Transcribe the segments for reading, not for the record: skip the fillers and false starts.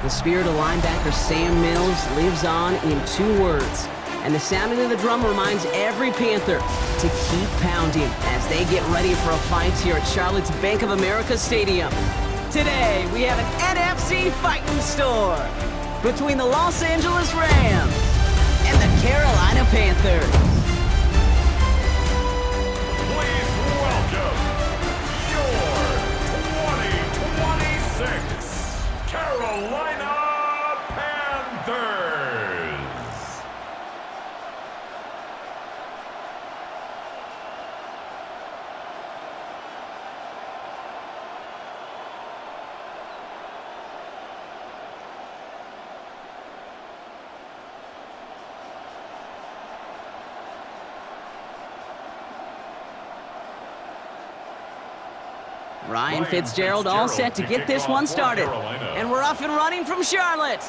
The spirit of linebacker Sam Mills lives on in 2 words. And the sounding of the drum reminds every Panther to keep pounding as they get ready for a fight here at Charlotte's Bank of America Stadium. Today, we have an NFC fighting store between the Los Angeles Rams and the Carolina Panthers. Please welcome your 2026 Carolina Panthers. Ryan Fitzgerald all set to get this one started. And we're off and running from Charlotte.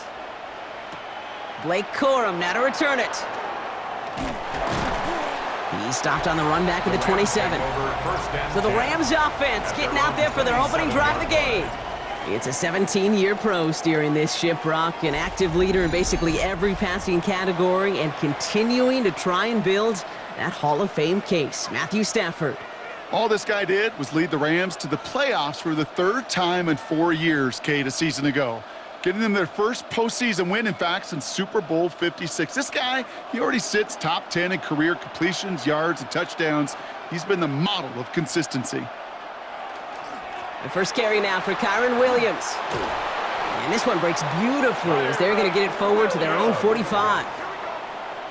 Blake Corum now to return it. He stopped on the run back at the 27. So the Rams offense getting out there for their opening drive of the game. It's a 17-year pro steering this ship, Brock, an active leader in basically every passing category and continuing to try and build that Hall of Fame case. Matthew Stafford. All this guy did was lead the Rams to the playoffs for the 3rd time in 4 years, Kate, a season ago. Getting them their first postseason win, in fact, since Super Bowl 56. This guy, he already sits top 10 in career completions, yards, and touchdowns. He's been the model of consistency. The first carry now for Kyren Williams. And this one breaks beautifully as they're going to get it forward to their own 45.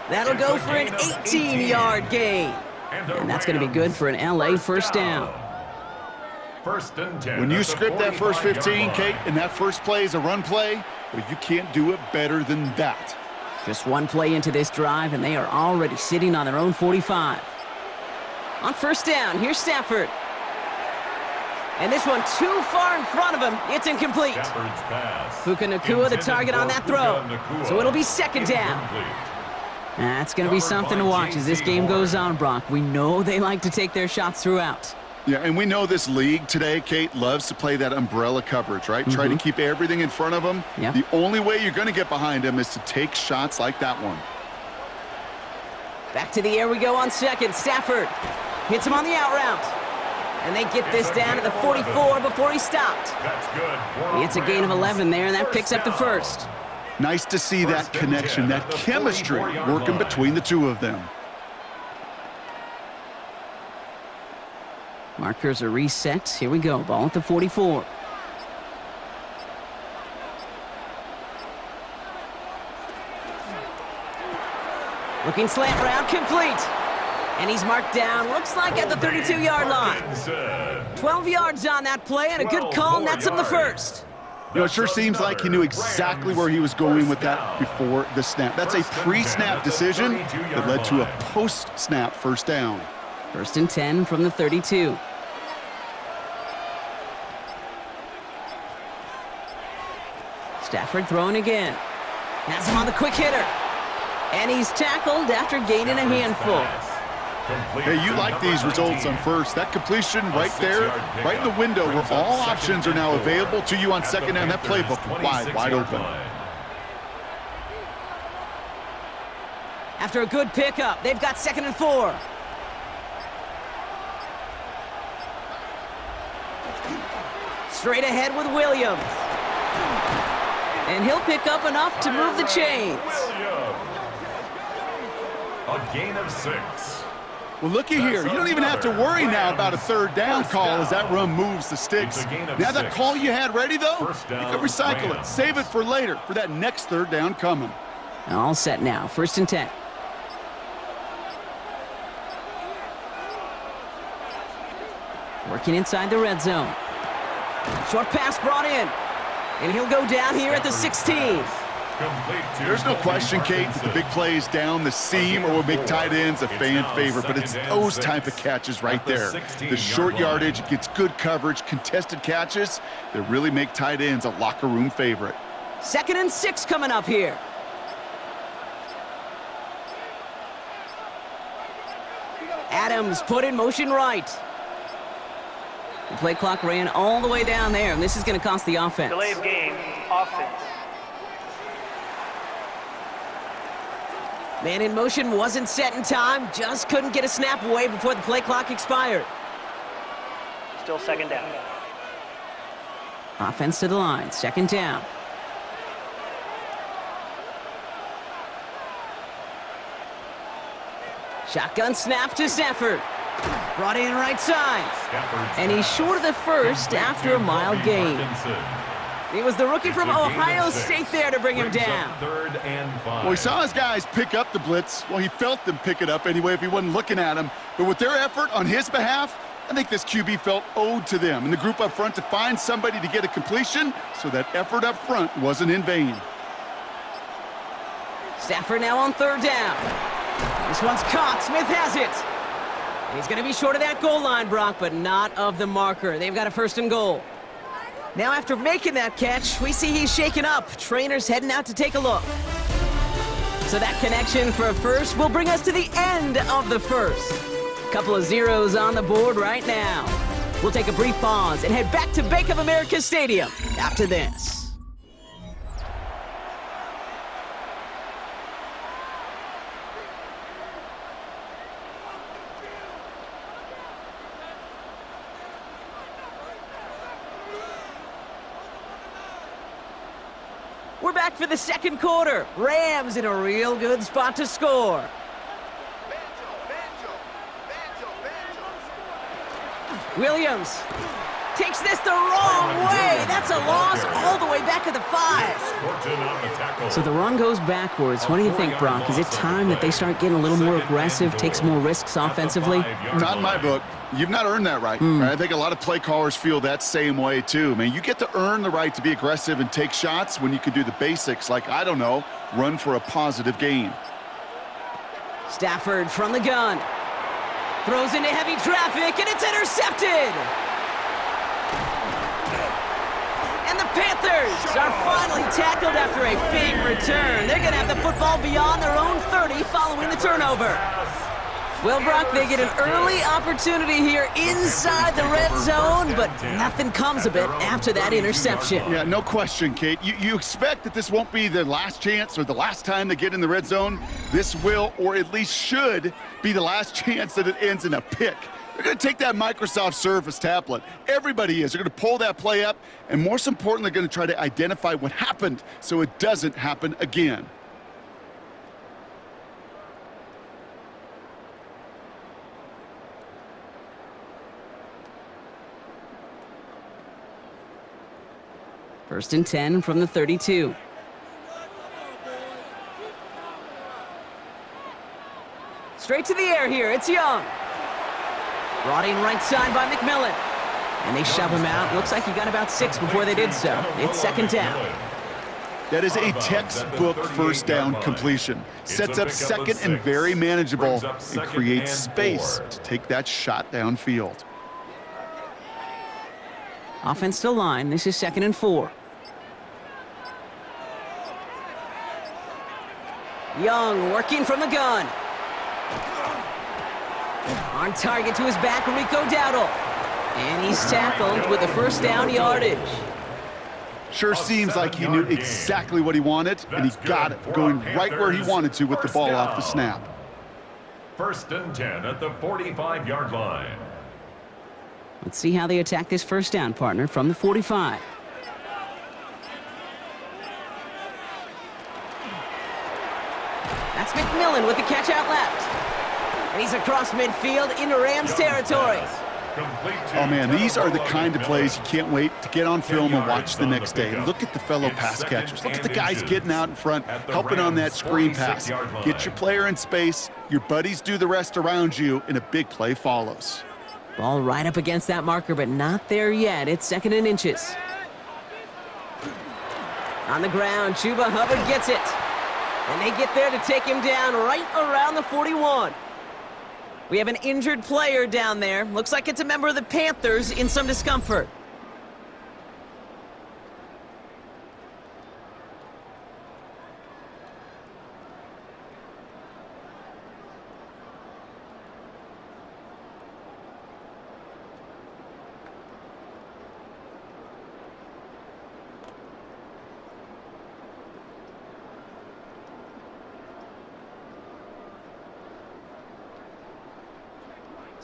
That'll go for an 18-yard gain. And that's going to be good for an LA first down. First and 10. When you script that first 15, Kate, and that first play is a run play, well, you can't do it better than that. Just one play into this drive, and they are already sitting on their own 45. On first down, here's Stafford. And this one too far in front of him. It's incomplete. Puka Nacua the target on that throw. So it'll be second down. That's going to be something to watch as this game goes on, Brock. We know they like to take their shots throughout. Yeah, and we know this league today, Kate, loves to play that umbrella coverage, right? Try to keep everything in front of them. Yep. The only way you're going to get behind them is to take shots like that one. Back to the air we go on second. Stafford hits him on the out route. And they get this down to the 44 before he stopped. That's good. It's a gain of 11 there, and that picks up the first. Nice to see that connection, that chemistry working between the two of them. Markers are reset. Here we go. Ball at the 44. Looking slant route, complete. And he's marked down, looks like at the 32-yard line. 12 yards on that play, and a good call nets him the first. You know, it sure seems like he knew exactly where he was going with that before the snap. That's a pre-snap decision that led to a post-snap first down. First and 10 from the 32. Stafford throwing again. Has him on the quick hitter. And he's tackled after gaining a handful. Hey, you like these results on first. That completion right there, right in the window where all options are now available to you on second down. That playbook wide open. After a good pickup, they've got 2nd and 4. Straight ahead with Williams. And he'll pick up enough to move the chains. A gain of 6. Well, looky here. You don't even have to worry now about a third down call as that run moves the sticks. Now that call you had ready, though, you can recycle it. Save it for later for that next third down coming. All set now. 1st and 10. Working inside the red zone. Short pass brought in. And he'll go down here at the 16. There's no question, Kate, that the big plays down the seam or will make tight ends a fan favorite, but it's those type of catches right there. The short yardage, gets good coverage, contested catches that really make tight ends a locker room favorite. 2nd and 6 coming up here. Adams put in motion right. The play clock ran all the way down there, and this is going to cost the offense. Delay of game, offense. Man in motion wasn't set in time, just couldn't get a snap away before the play clock expired. Still second down. Offense to the line, second down. Shotgun snap to Stafford. Brought in right side. And he's short of the first after a mild gain. It was the rookie from Ohio State there to bring him down. Third and 5. Well, he saw his guys pick up the blitz. Well, he felt them pick it up anyway if he wasn't looking at him. But with their effort on his behalf, I think this QB felt owed to them and the group up front to find somebody to get a completion, so that effort up front wasn't in vain. Stafford now on third down. This one's caught. Smith has it. And he's going to be short of that goal line, Brock, but not of the marker. They've got a first and goal. Now after making that catch, we see he's shaken up. Trainer's heading out to take a look. So that connection for a first will bring us to the end of the first. Couple of zeros on the board right now. We'll take a brief pause and head back to Bank of America Stadium after this. We're back for the second quarter. Rams in a real good spot to score. Williams takes this the wrong way. That's a loss all the way back at the 5. So the run goes backwards. What do you think, Brock? Is it time that they start getting a little more aggressive, take some more risks offensively? Not in my book. You've not earned that right. I think a lot of play callers feel that same way, too. Man, you get to earn the right to be aggressive and take shots when you can do the basics, like, I don't know, run for a positive gain. Stafford from the gun. Throws into heavy traffic, and it's intercepted! And the Panthers are finally tackled after a big return. They're going to have the football beyond their own 30 following the turnover. Well, Brock, they get an early opportunity here inside the red zone, but nothing comes of it after that interception. Yeah, no question, Kate. You expect that this won't be the last chance or the last time they get in the red zone. This will, or at least should, be the last chance that it ends in a pick. They're going to take that Microsoft Surface tablet. Everybody is. They're going to pull that play up, and most importantly, they're going to try to identify what happened so it doesn't happen again. First and 10 from the 32. Straight to the air here. It's Young. Brought in right side by McMillan. And they shove him out. Looks like he got about 6 before they did so. It's second down. That is a textbook first down completion. Sets up second and very manageable and creates space to take that shot downfield. Offense to line. This is second and 4. Young working from the gun. On target to his back, Rico Dowdle. And he's tackled with a first down yardage. Sure seems like he knew exactly what he wanted, and he got it, going right where he wanted to with the ball off the snap. First and 10 at the 45-yard line. Let's see how they attack this first down, partner, from the 45. That's McMillan with the catch out left. And he's across midfield into Rams territory. Oh, man, these are the kind of plays you can't wait to get on film and watch the next day. Look at the fellow pass catchers. Look at the guys getting out in front, helping on that screen pass. Get your player in space, your buddies do the rest around you, and a big play follows. Ball right up against that marker, but not there yet. It's second and inches. On the ground, Chuba Hubbard gets it. And they get there to take him down right around the 41. We have an injured player down there. Looks like it's a member of the Panthers in some discomfort.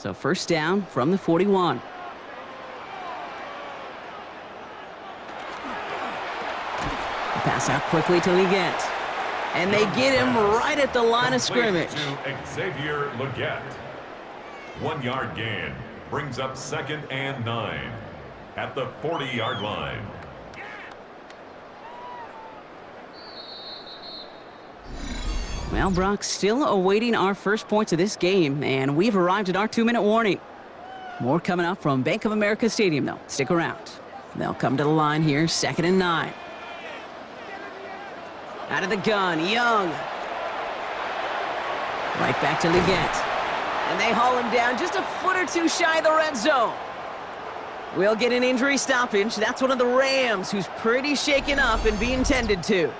So first down from the 41. Pass out quickly to Leggett. And they get him right at the line of scrimmage. To Xavier Leggett. 1 yard gain brings up 2nd and 9 at the 40-yard line. Well, Brock, still awaiting our first points of this game, and we've arrived at our 2-minute warning. More coming up from Bank of America Stadium, though. Stick around. They'll come to the line here, 2nd and 9. Out of the gun, Young. Right back to Leggett. And they haul him down just a foot or two shy of the red zone. We'll get an injury stoppage. That's one of the Rams who's pretty shaken up and being tended to.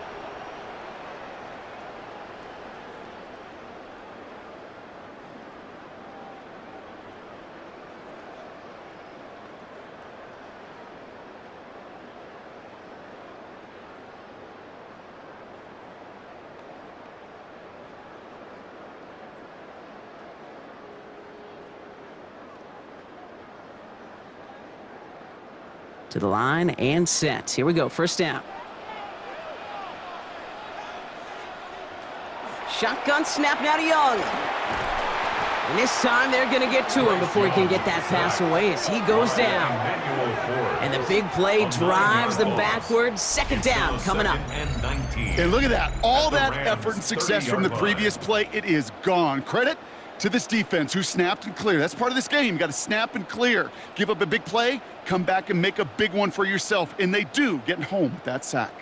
To the line and set. Here we go, first down. Shotgun snap now to Young. And this time they're going to get to him before he can get that pass away as he goes down. And the big play drives them backwards. 2nd down coming up. And look at that. All that effort and success from the previous play, it is gone. Credit to this defense who snapped and cleared. That's part of this game. You got to snap and clear. Give up a big play, come back and make a big one for yourself. And they do, getting home with that sack.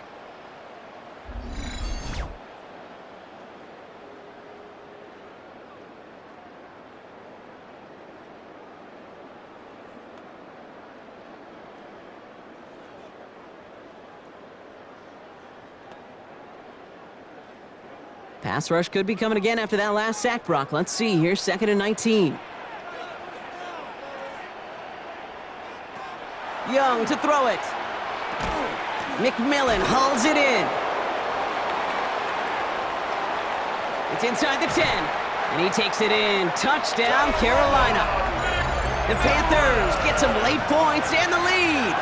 Pass rush could be coming again after that last sack, Brock. Let's see here, 2nd and 19. Young to throw it. McMillan hauls it in. It's inside the 10, and he takes it in. Touchdown, Carolina. The Panthers get some late points and the lead.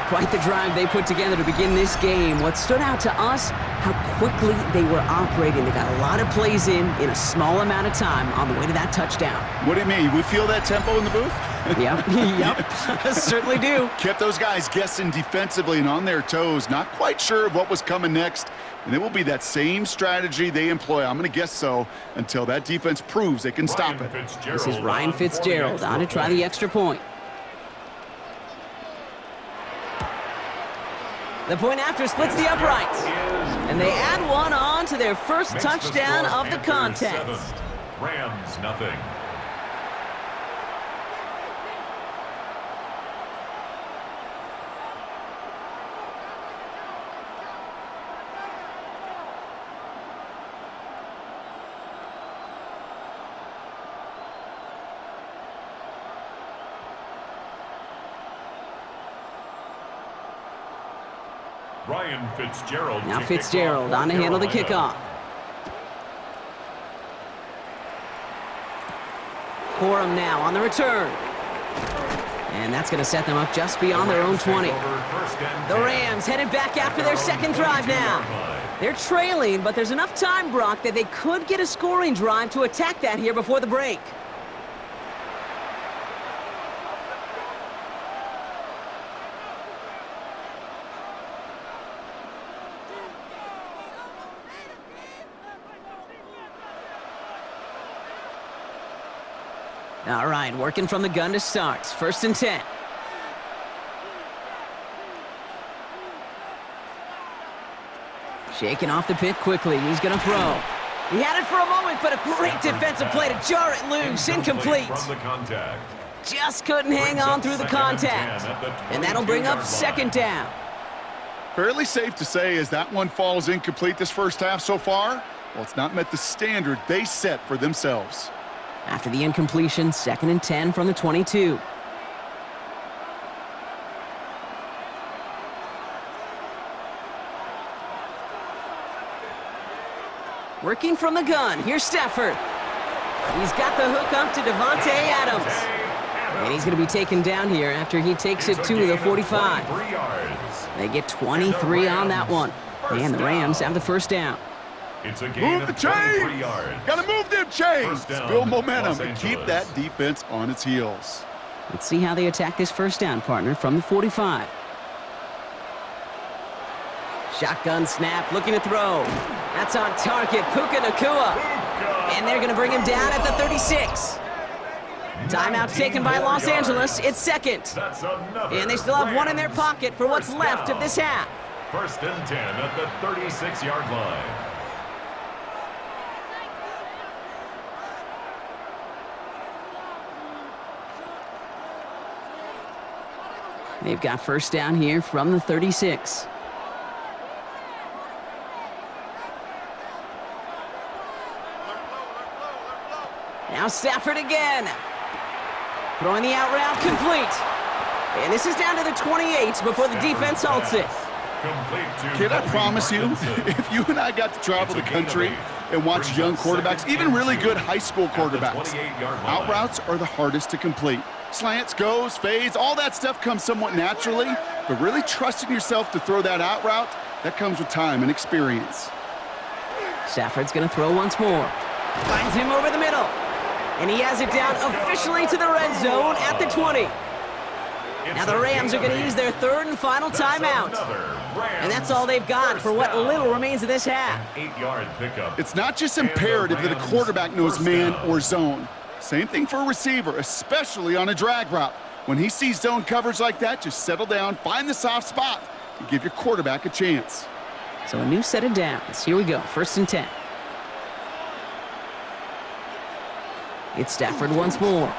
Quite the drive they put together to begin this game. What stood out to us, how quickly they were operating. They got a lot of plays in a small amount of time on the way to that touchdown. What do you mean? We feel that tempo in the booth? Yep, certainly do. Kept those guys guessing defensively and on their toes, not quite sure of what was coming next. And it will be that same strategy they employ, I'm going to guess so, until that defense proves they can stop it. This is Ryan Fitzgerald on to try the extra point. The point after splits the uprights. And they add one on to their first touchdown of the contest. Rams nothing. Ryan Fitzgerald. Now Fitzgerald on to handle the kickoff. Corum now on the return. And that's going to set them up just beyond their own 20. The Rams headed back after their second drive now. They're trailing, but there's enough time, Brock, that they could get a scoring drive to attack that here before the break. All right, working from the gun to start. 1st and 10. Shaking off the pit quickly. He's going to throw. He had it for a moment, but a great defensive play to jar it loose. Incomplete. From the contact. Just couldn't hang on through the contact. And that'll bring up 2nd down. Fairly safe to say as that one falls incomplete this first half so far, well, it's not met the standard they set for themselves. After the incompletion, 2nd and 10 from the 22. Working from the gun, here's Stafford. He's got the hook up to Devontae Adams. And he's going to be taken down here after he takes it to the 45. They get 23 on that one. And the Rams have the first down. It's a gain Move the of 23 chains. yards. Got to move them chains. First down, Build momentum Los and keep Angeles. that defense on its heels. Let's see how they attack this first down, partner, from the 45. Shotgun snap, looking to throw. That's on target, Puka Nacua. And they're going to bring him down at the 36. Timeout taken by Los Angeles. It's second. That's another And they still have one in their Rams pocket for what's first left down. of this half. First and 10 at the 36-yard line. They've got first down here from the 36. Now Stafford again. Throwing the out route complete. And this is down to the 28 before the defense halts it. Kid, I promise you, if you and I got to travel the country and watch young quarterbacks, even really good high school quarterbacks, out routes are the hardest to complete. Slants, goes, fades, all that stuff comes somewhat naturally, but really trusting yourself to throw that out route, that comes with time and experience. Stafford's going to throw once more. Finds him over the middle. And he has it down officially to the red zone at the 20. Now the Rams are going to use their third and final timeout. And that's all they've got for what little remains of this half. 8-yard pickup. It's not just imperative that a quarterback knows man or zone. Same thing for a receiver, especially on a drag route. When he sees zone coverage like that, just settle down, find the soft spot, and give your quarterback a chance. So a new set of downs. Here we go, first and 10. It's Stafford once more.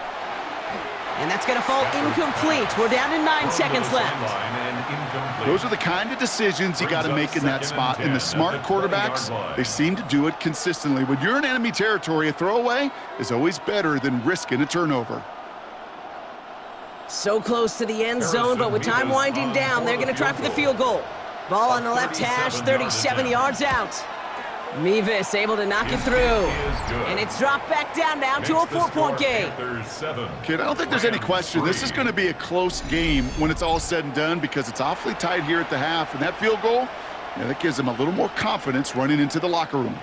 And that's going to fall incomplete. We're down to 9 seconds left. Those are the kind of decisions you got to make in that spot. And the smart quarterbacks, they seem to do it consistently. When you're in enemy territory, a throwaway is always better than risking a turnover. So close to the end zone, but with time winding down, they're going to try for the field goal. Ball on the left hash, 37 yards out. Mevis able to knock it through. And it's dropped back down now to a 4-point game. Kid, I don't think there's any question. This is going to be a close game when it's all said and done because it's awfully tight here at the half. And that field goal, yeah, that gives them a little more confidence running into the locker room.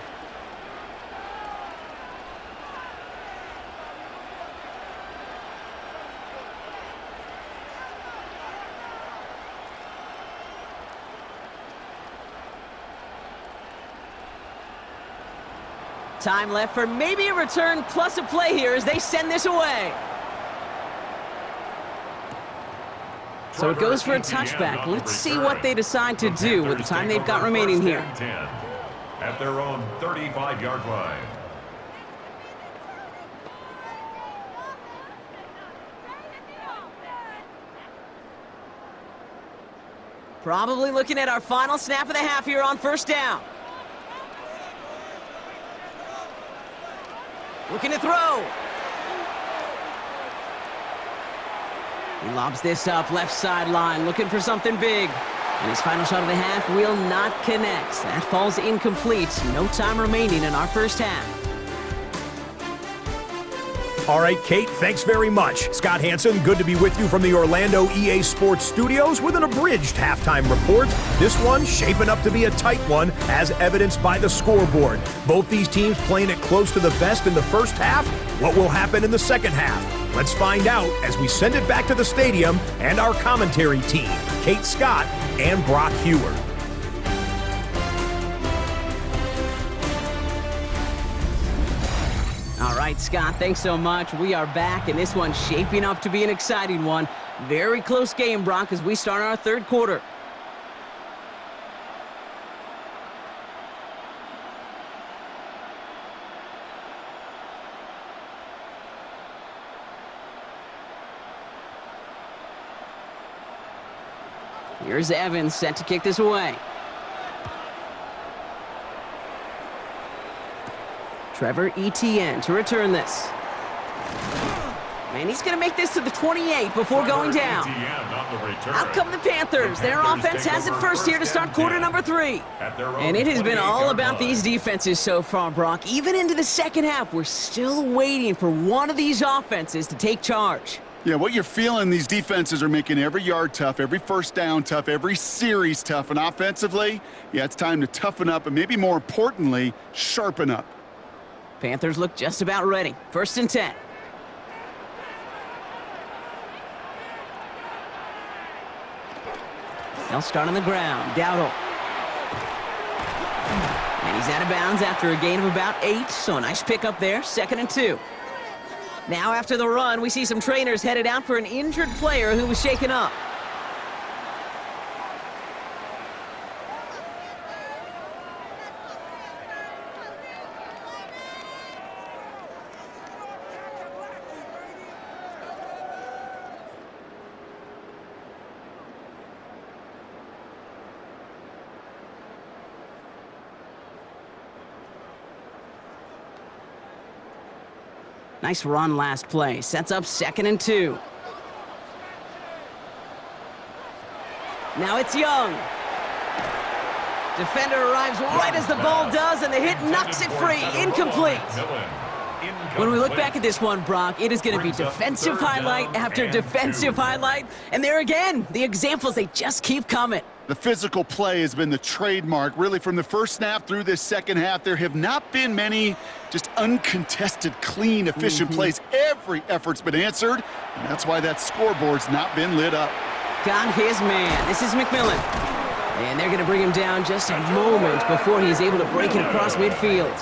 Time left for maybe a return plus a play here as they send this away. So it goes for a touchback. Let's see what they decide to do with the time they've got remaining here. At their own 35-yard line. Probably looking at our final snap of the half here on first down. Looking to throw. He lobs this up, left sideline, looking for something big. And his final shot of the half will not connect. That falls incomplete. No time remaining in our first half. All right, Kate, thanks very much. Scott Hansen, good to be with you from the Orlando EA Sports Studios with an abridged halftime report. This one shaping up to be a tight one, as evidenced by the scoreboard. Both these teams playing it close to the vest in the first half. What will happen in the second half? Let's find out as we send it back to the stadium and our commentary team, Kate Scott and Brock Hewer. All right, Scott, thanks so much. We are back, and this one's shaping up to be an exciting one. Very close game, Brock, as we start our third quarter. Here's Evans set to kick this away. Trevor Etienne to return this. And he's going to make this to the 28 before going down. Out come the Panthers. Their offense has it first here to start quarter number 3. And it has been all about these defenses so far, Brock. Even into the second half, we're still waiting for one of these offenses to take charge. Yeah, what you're feeling, these defenses are making every yard tough, every first down tough, every series tough. And offensively, yeah, it's time to toughen up and maybe more importantly, sharpen up. Panthers look just about ready. 1st and 10. They'll start on the ground. Dowdle. And he's out of bounds after a gain of about 8, so a nice pickup there. 2nd and 2. Now after the run, we see some trainers headed out for an injured player who was shaken up. Nice run last play. Sets up 2nd and 2. Now it's Young. Defender arrives right as the ball does, and the hit knocks it free. Incomplete. When we look back at this one, Brock, it is going to be defensive highlight after defensive highlight. And there again, the examples, they just keep coming. The physical play has been the trademark. Really, from the first snap through this second half, there have not been many just uncontested, clean, efficient plays. Every effort's been answered, and that's why that scoreboard's not been lit up. Got his man. This is McMillan. And they're going to bring him down just a moment before he's able to break it across midfield.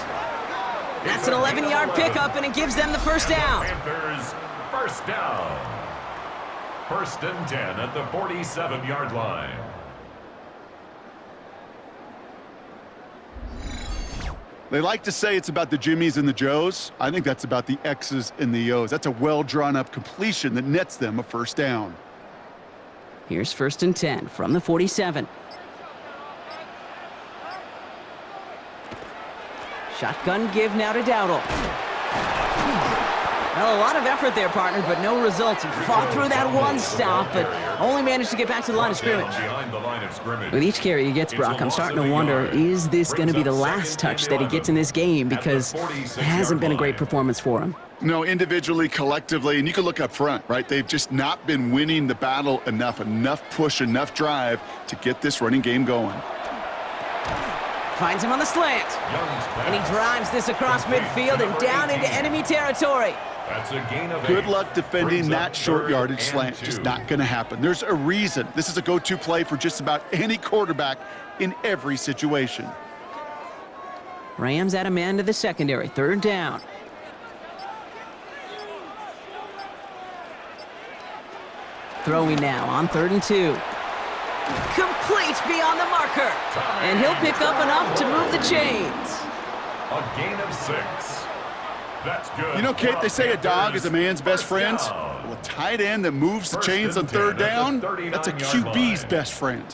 That's an 11-yard pickup, and it gives them the first down. Panthers, first down. 1st and 10 at the 47-yard line. They like to say it's about the Jimmies and the Joes. I think that's about the X's and the O's. That's a well-drawn-up completion that nets them a first down. Here's 1st and 10 from the 47. Shotgun give now to Dowdle. Well, a lot of effort there, partner, but no results. He fought through that one stop, but only managed to get back to the line of scrimmage. With each carry he gets, Brock, I'm starting to wonder, is this going to be the last touch that he gets in this game? Because it hasn't been a great performance for him. No, individually, collectively, and you can look up front, right? They've just not been winning the battle enough push, enough drive to get this running game going. Finds him on the slant. And he drives this across midfield and down into enemy territory. That's a gain of 8. Good luck defending that short yardage slant. Just not going to happen. There's a reason. This is a go-to play for just about any quarterback in every situation. Rams add a man to the secondary. 3rd down. Throwing now on 3rd and 2. Complete beyond the marker. And he'll pick up enough to move the chains. A gain of 6. That's good. You know, Kate, they say a dog is a man's best friend. Well, a tight end that moves the chains on 3rd down, that's a QB's best friend.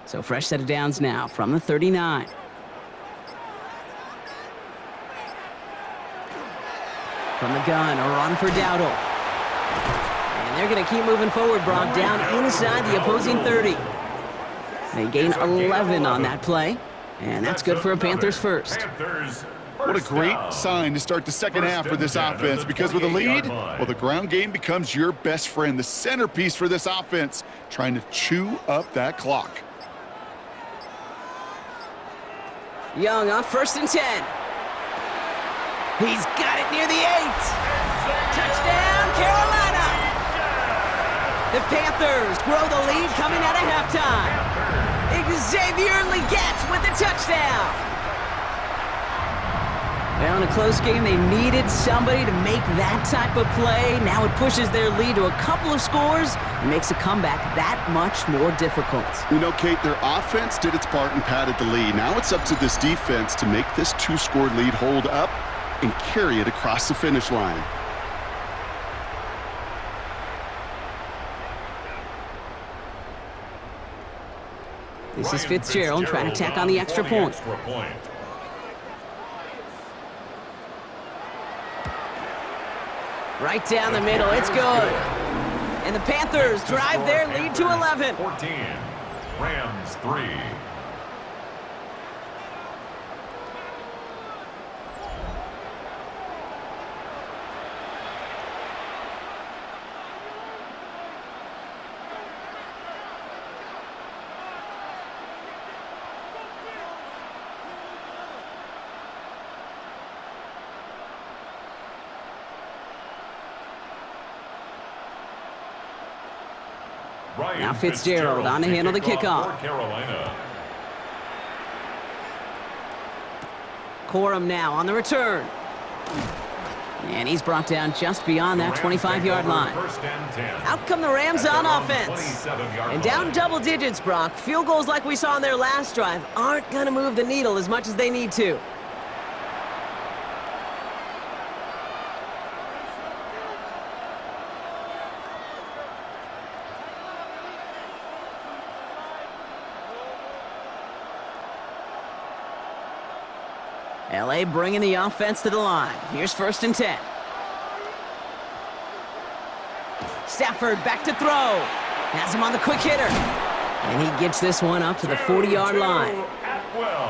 So fresh set of downs now from the 39. From the gun, a run for Dowdle. And they're going to keep moving forward, Brock, down inside the opposing 30. They gain 11 on that play, and that's good for a Panthers first. What a great sign to start the second half for this offense, because with a lead, well, the ground game becomes your best friend, the centerpiece for this offense, trying to chew up that clock. Young on 1st and 10. He's got it near the 8. Touchdown, Carolina! The Panthers grow the lead coming out of halftime. Xavier Legette with the touchdown. Well, in a close game, they needed somebody to make that type of play. Now it pushes their lead to a couple of scores and makes a comeback that much more difficult. You know, Kate, their offense did its part and padded the lead. Now it's up to this defense to make this 2-score lead hold up and carry it across the finish line. This is Fitzgerald trying to tack on the extra point. Right down the middle, it's good. And the Panthers drive their lead to 11. 14, Rams 3. Now Fitzgerald on to handle the kickoff. Carolina. Corum now on the return. And he's brought down just beyond that 25-yard line. First and 10. Out come the Rams on offense. And down double digits, Brock. Field goals like we saw in their last drive aren't going to move the needle as much as they need to. LA bringing the offense to the line. Here's first and 10. Stafford back to throw. Has him on the quick hitter. And he gets this one up to the 40-yard line.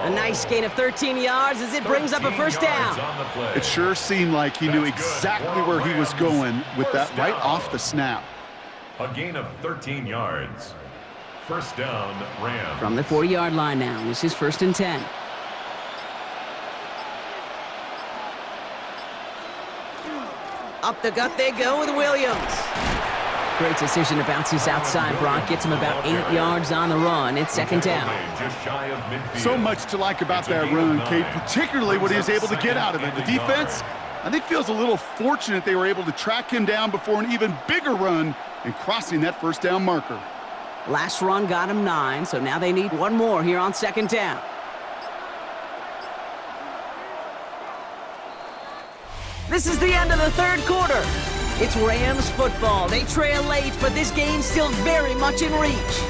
A nice gain of 13 yards as it brings up a first down. It sure seemed like he knew exactly where he was going with that right off the snap. A gain of 13 yards. First down, Rams. From the 40-yard line now. This is first and 10. Up the gut they go with Williams. Great decision to bounce this outside. Brock gets him about 8 yards on the run. It's second down. So much to like about that run, Kate, particularly what he was able to get out of it. The defense, I think, feels a little fortunate they were able to track him down before an even bigger run and crossing that first down marker. Last run got him 9, so now they need one more here on second down. This is the end of the third quarter. It's Rams football. They trail late, but this game's still very much in reach.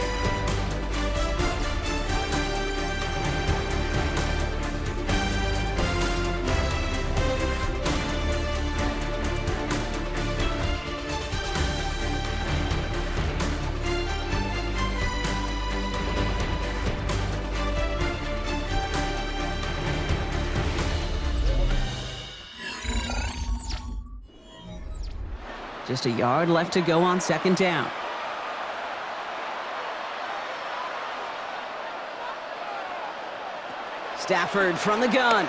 Just a yard left to go on second down. Stafford from the gun.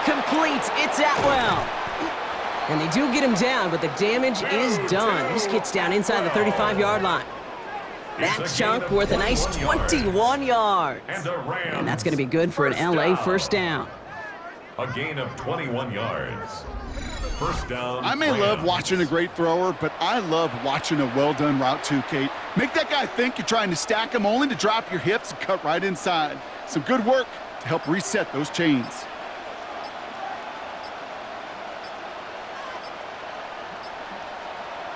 Complete. It's Atwell. And they do get him down, but the damage is done. This gets down inside the 35-yard line. That chunk worth a nice 21 yards. And that's going to be good for an LA first down. A gain of 21 yards. First down. I may love watching a great thrower, but I love watching a well-done route too, Kate. Make that guy think you're trying to stack him only to drop your hips and cut right inside. Some good work to help reset those chains.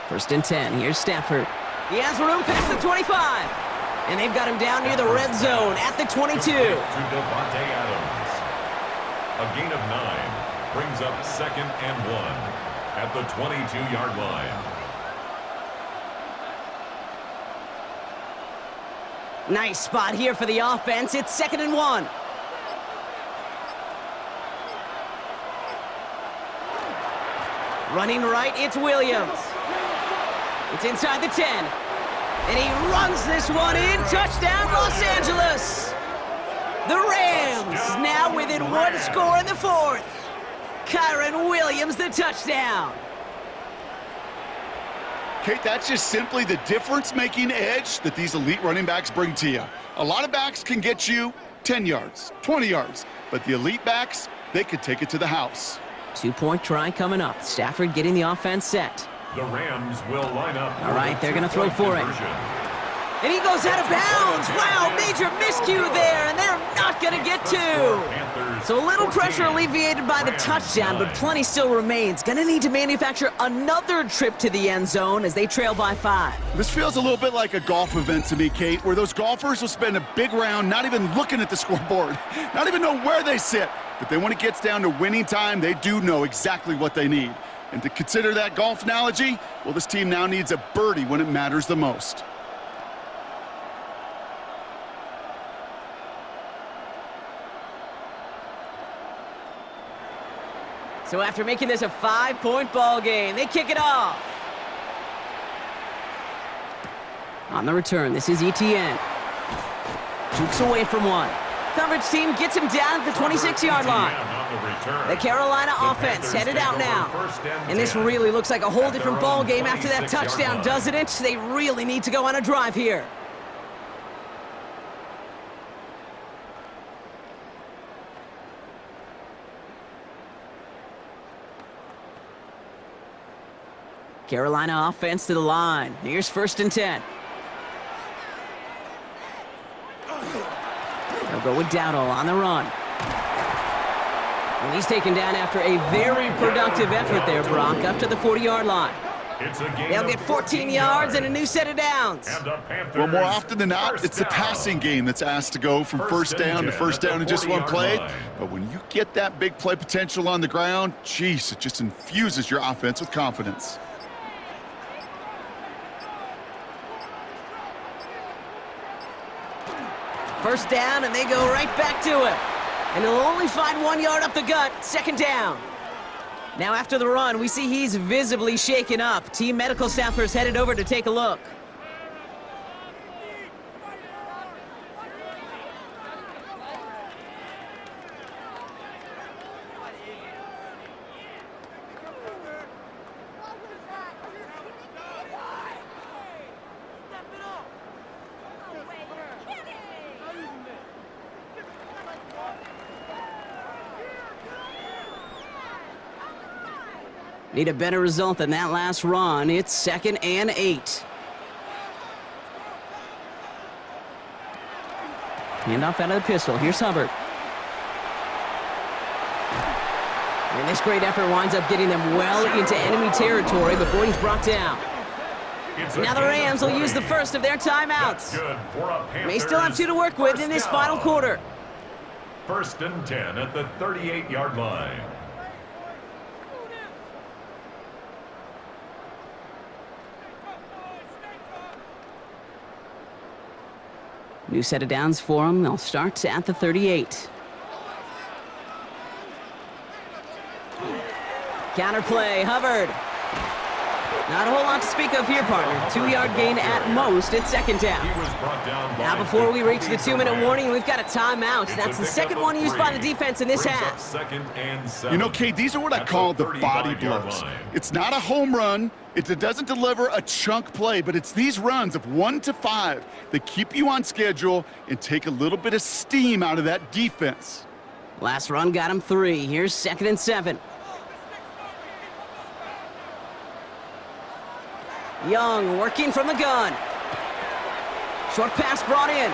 First and 10. Here's Stafford. He has room past the 25. And they've got him down near the red zone at the 22. To Devontae Adams. A gain of 9. Brings up second and 1 at the 22-yard line. Nice spot here for the offense. It's second and 1. Running right, it's Williams. It's inside the 10. And he runs this one in. Touchdown, Los Angeles. The Rams now within one score in the fourth. Kyron Williams, the touchdown. Kate, that's just simply the difference-making edge that these elite running backs bring to you. A lot of backs can get you 10 yards, 20 yards, but the elite backs, they could take it to the house. 2-point try coming up. Stafford getting the offense set. The Rams will line up. All right, they're going to throw for it. And he goes out of bounds. Wow, major miscue there, and they're not going to get two. So a little pressure alleviated by the touchdown, but plenty still remains. Going to need to manufacture another trip to the end zone as they trail by 5. This feels a little bit like a golf event to me, Kate, where those golfers will spend a big round not even looking at the scoreboard, not even know where they sit. But then when it gets down to winning time, they do know exactly what they need. And to consider that golf analogy, well, this team now needs a birdie when it matters the most. So after making this a 5-point ball game, they kick it off. On the return, this is Etienne. Jukes away from one. Coverage team gets him down at the 26-yard line. The Carolina offense headed out now. And this really looks like a whole different ball game after that touchdown, doesn't it? They really need to go on a drive here. Carolina offense to the line. Here's 1st and 10. They'll go with Dowdle on the run. And he's taken down after a very productive effort there, Brock, up to the 40-yard line. They'll get 14 yards and a new set of downs. Well, more often than not, it's the passing game that's asked to go from first down to first down in just one play. But when you get that big play potential on the ground, geez, it just infuses your offense with confidence. First down, and they go right back to him. And he'll only find 1 yard up the gut, 2nd down. Now after the run, we see he's visibly shaken up. Team medical staffers headed over to take a look. Need a better result than that last run. It's 2nd and 8. Handoff out of the pistol. Here's Hubbard. And this great effort winds up getting them well into enemy territory before he's brought down. Now the Rams will use the first of their timeouts. May still have 2 to work with in this final quarter. 1st and 10 at the 38-yard line. New set of downs for them. They'll start at the 38. Counter play, Hubbard. Not a whole lot to speak of here, partner. 2-yard gain at most at 2nd down. Now before we reach the 2-minute warning, we've got a timeout. That's the second one used by the defense in this half. You know, Kate, these are what I call the body blows. It's not a home run. It doesn't deliver a chunk play, but it's these runs of 1 to 5 that keep you on schedule and take a little bit of steam out of that defense. Last run got him 3. Here's 2nd and 7. Young working from the gun. Short pass brought in.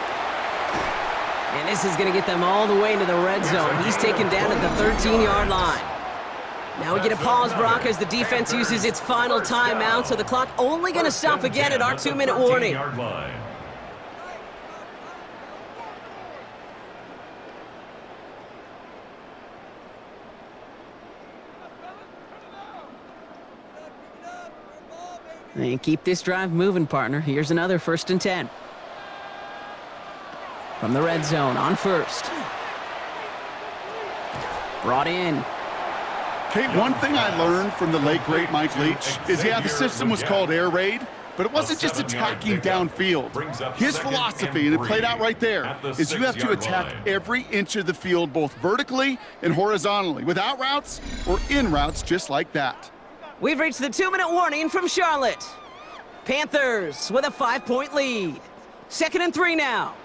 And this is going to get them all the way into the red zone. He's taken down at the 13-yard line. Now we get a pause, Brock, as the defense uses its final timeout, so the clock only going to stop again at our 2-minute warning. And keep this drive moving, partner. Here's another 1st and 10. From the red zone on 1st. Brought in. Kate, one thing I learned from the late, great Mike Leach is, yeah, the system was called air raid, but it wasn't just attacking downfield. His philosophy, and it played out right there, is you have to attack every inch of the field, both vertically and horizontally, with out routes or in routes just like that. We've reached the 2-minute warning from Charlotte. Panthers with a 5-point lead. 2nd and 3 now.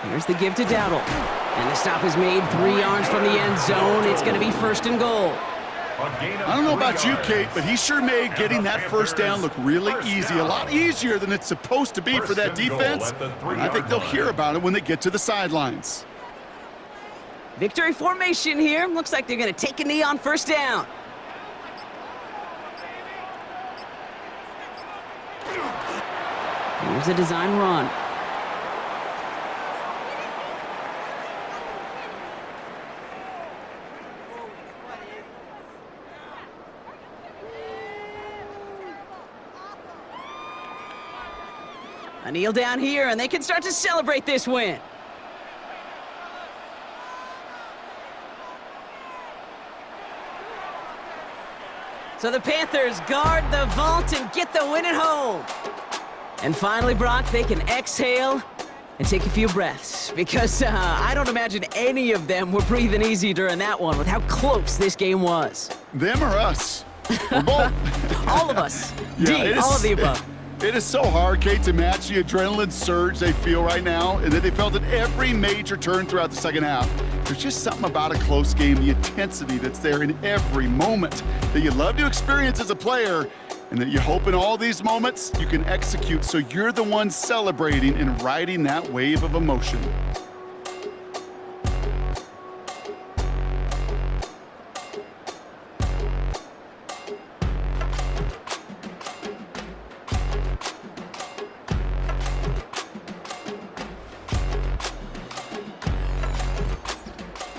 Here's the give to Dowdle. And the stop is made 3 yards from the end zone. It's going to be 1st and goal. I don't know about you, Kate, but he sure made getting that 1st down look really easy. A lot easier than it's supposed to be for that defense. And I think they'll hear about it when they get to the sidelines. Victory formation here. Looks like they're going to take a knee on 1st down. Here's a design run. A kneel down here, and they can start to celebrate this win. So the Panthers guard the vault and get the win at home. And finally, Brock, they can exhale and take a few breaths, because I don't imagine any of them were breathing easy during that one with how close this game was. Them or us? We're both. All of us. Yeah, All of the above. It is so hard, Kate, to match the adrenaline surge they feel right now, and that they felt at every major turn throughout the second half. There's just something about a close game, the intensity that's there in every moment that you love to experience as a player, and that you hope in all these moments you can execute so you're the one celebrating and riding that wave of emotion.